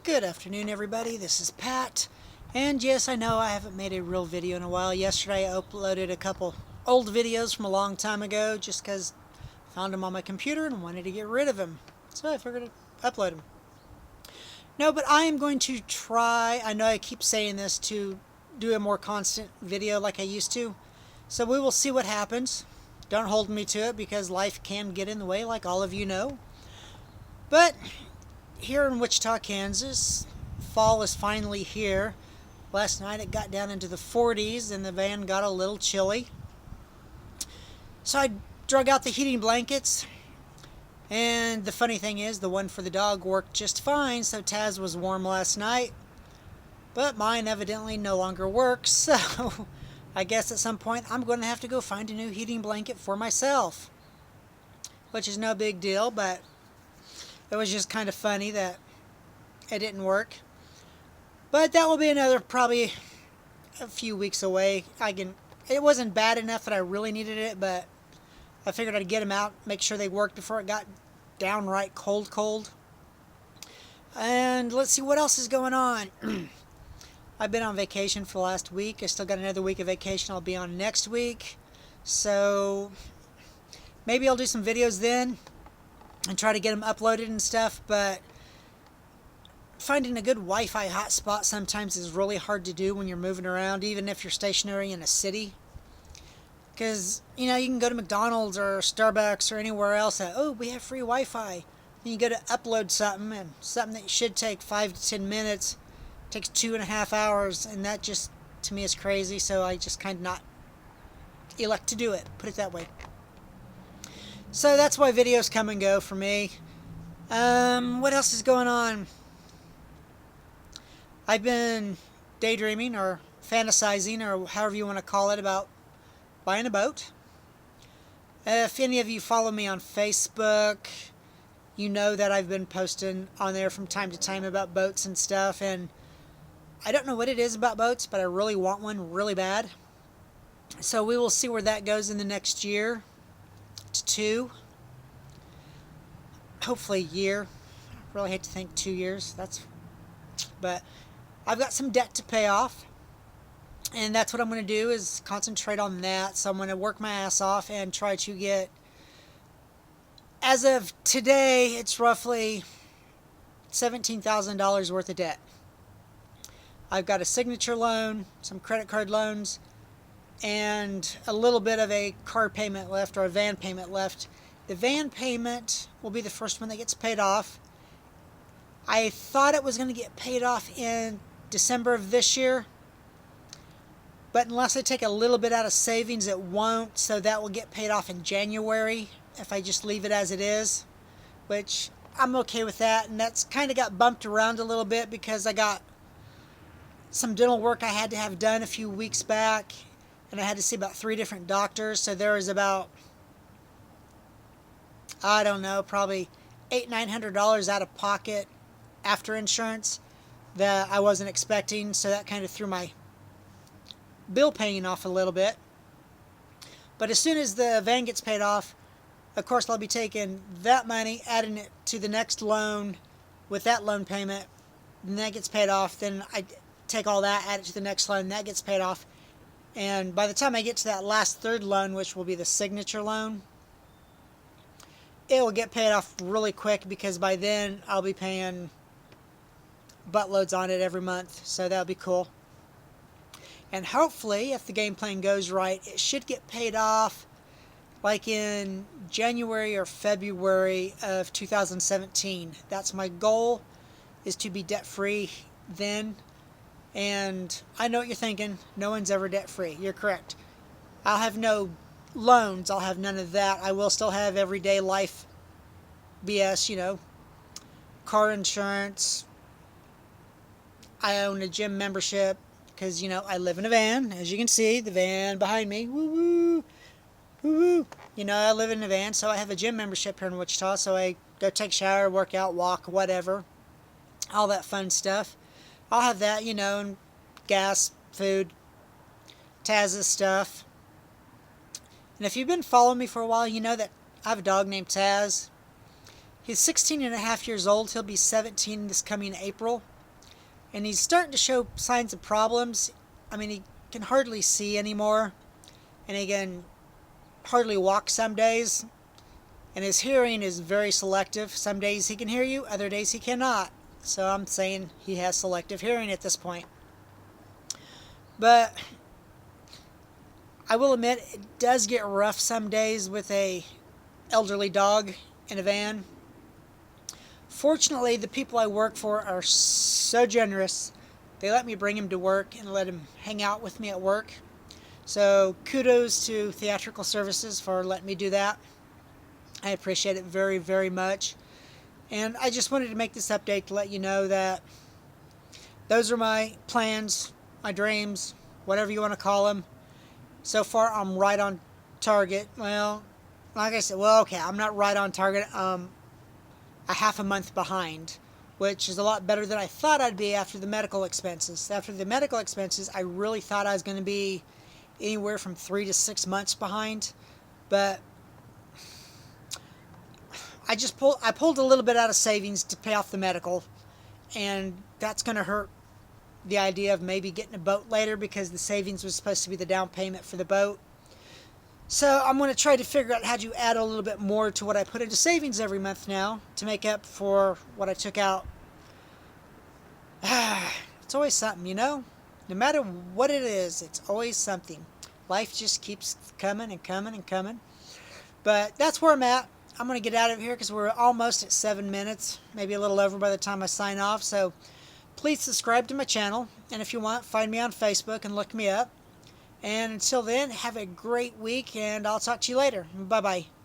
Good afternoon, everybody. This is Pat. And yes, I know I haven't made a real video in a while. Yesterday I uploaded a couple old videos from a long time ago just because I found them on my computer and wanted to get rid of them. So I figured to upload them. No, but I am going to try, I know I keep saying this, to do a more constant video like I used to. So we will see what happens. Don't hold me to it because life can get in the way, like all of you know. But here in Wichita, Kansas, fall is finally here. Last night it got down into the 40s and the van got a little chilly. So I drug out the heating blankets. And the funny thing is, the one for the dog worked just fine, so Taz was warm last night. But mine evidently no longer works, so I guess at some point I'm going to have to go find a new heating blanket for myself. Which is no big deal, but it was just kind of funny that it didn't work. But that will be another probably a few weeks away. It wasn't bad enough that I really needed it, but I figured I'd get them out, make sure they worked before it got downright cold. And let's see what else is going on. I've been on vacation for the last week. I still got another week of vacation I'll be on next week. So maybe I'll do some videos then and try to get them uploaded and stuff, but finding a good Wi-Fi hotspot sometimes is really hard to do when you're moving around, even if you're stationary in a city. Because, you know, you can go to McDonald's or Starbucks or anywhere else and, oh, we have free Wi-Fi. And you go to upload something, and something that should take 5 to 10 minutes takes 2.5 hours, and that just, to me, is crazy, so I just kind of not elect to do it, put it that way. So that's why videos come and go for me. What else is going on? I've been daydreaming or fantasizing or however you want to call it about buying a boat. If any of you follow me on Facebook, you know that I've been posting on there from time to time about boats and stuff, and I don't know what it is about boats, but I really want one really bad. So we will see where that goes in the next year to 2. Hopefully a year. I really hate to think 2 years. But I've got some debt to pay off. And that's what I'm going to do, is concentrate on that. So I'm going to work my ass off and try to get, as of today, it's roughly $17,000 worth of debt. I've got a signature loan, some credit card loans, and a little bit of a car payment left, or a van payment left. The van payment will be the first one that gets paid off. I thought it was going to get paid off in December of this year, but unless I take a little bit out of savings, it won't, so that will get paid off in January if I just leave it as it is, which I'm okay with that. And that's kind of got bumped around a little bit because I got some dental work I had to have done a few weeks back, and I had to see about 3 different doctors, so there was about, I don't know, probably $800-900 out of pocket after insurance that I wasn't expecting, so that kind of threw my bill paying off a little bit. But as soon as the van gets paid off, of course I'll be taking that money, adding it to the next loan with that loan payment, and that gets paid off. Then I take all that, add it to the next loan, that gets paid off. And by the time I get to that last third loan, which will be the signature loan, it will get paid off really quick, because by then I'll be paying buttloads on it every month, so that'll be cool. And hopefully, if the game plan goes right, it should get paid off like in January or February of 2017. That's my goal, is to be debt-free then. And I know what you're thinking, no one's ever debt-free. You're correct. I'll have no loans, I'll have none of that. I will still have everyday life BS, you know, car insurance. I own a gym membership because, you know, I live in a van. As you can see, the van behind me. Woo-woo! Woo-woo! You know, I live in a van, so I have a gym membership here in Wichita, so I go take a shower, work out, walk, whatever. All that fun stuff. I'll have that, you know, and gas, food, Taz's stuff. And if you've been following me for a while, you know that I have a dog named Taz. He's 16 and a half years old. He'll be 17 this coming April. and he's starting to show signs of problems. I mean, he can hardly see anymore, and he can hardly walk some days, and his hearing is very selective. Some days he can hear you, other days he cannot. So I'm saying he has selective hearing at this point. But I will admit, it does get rough some days with a elderly dog in a van. Fortunately, the people I work for are so generous. They let me bring him to work and let him hang out with me at work. So kudos to Theatrical Services for letting me do that. I appreciate it very, very much. And I just wanted to make this update to let you know that those are my plans, my dreams, whatever you want to call them. So far, I'm right on target. Well, like I said, I'm not right on target. A half a month behind, which is a lot better than I thought I'd be after the medical expenses. After the medical expenses, I really thought I was going to be anywhere from 3 to 6 months behind, but I pulled a little bit out of savings to pay off the medical, and that's going to hurt the idea of maybe getting a boat later, because the savings was supposed to be the down payment for the boat. So I'm going to try to figure out how to add a little bit more to what I put into savings every month now to make up for what I took out. It's always something, you know? No matter what it is, it's always something. Life just keeps coming and coming and coming. But that's where I'm at. I'm going to get out of here because we're almost at 7 minutes, maybe a little over by the time I sign off. So please subscribe to my channel. And if you want, find me on Facebook and look me up. And until then, have a great week, and I'll talk to you later. Bye-bye.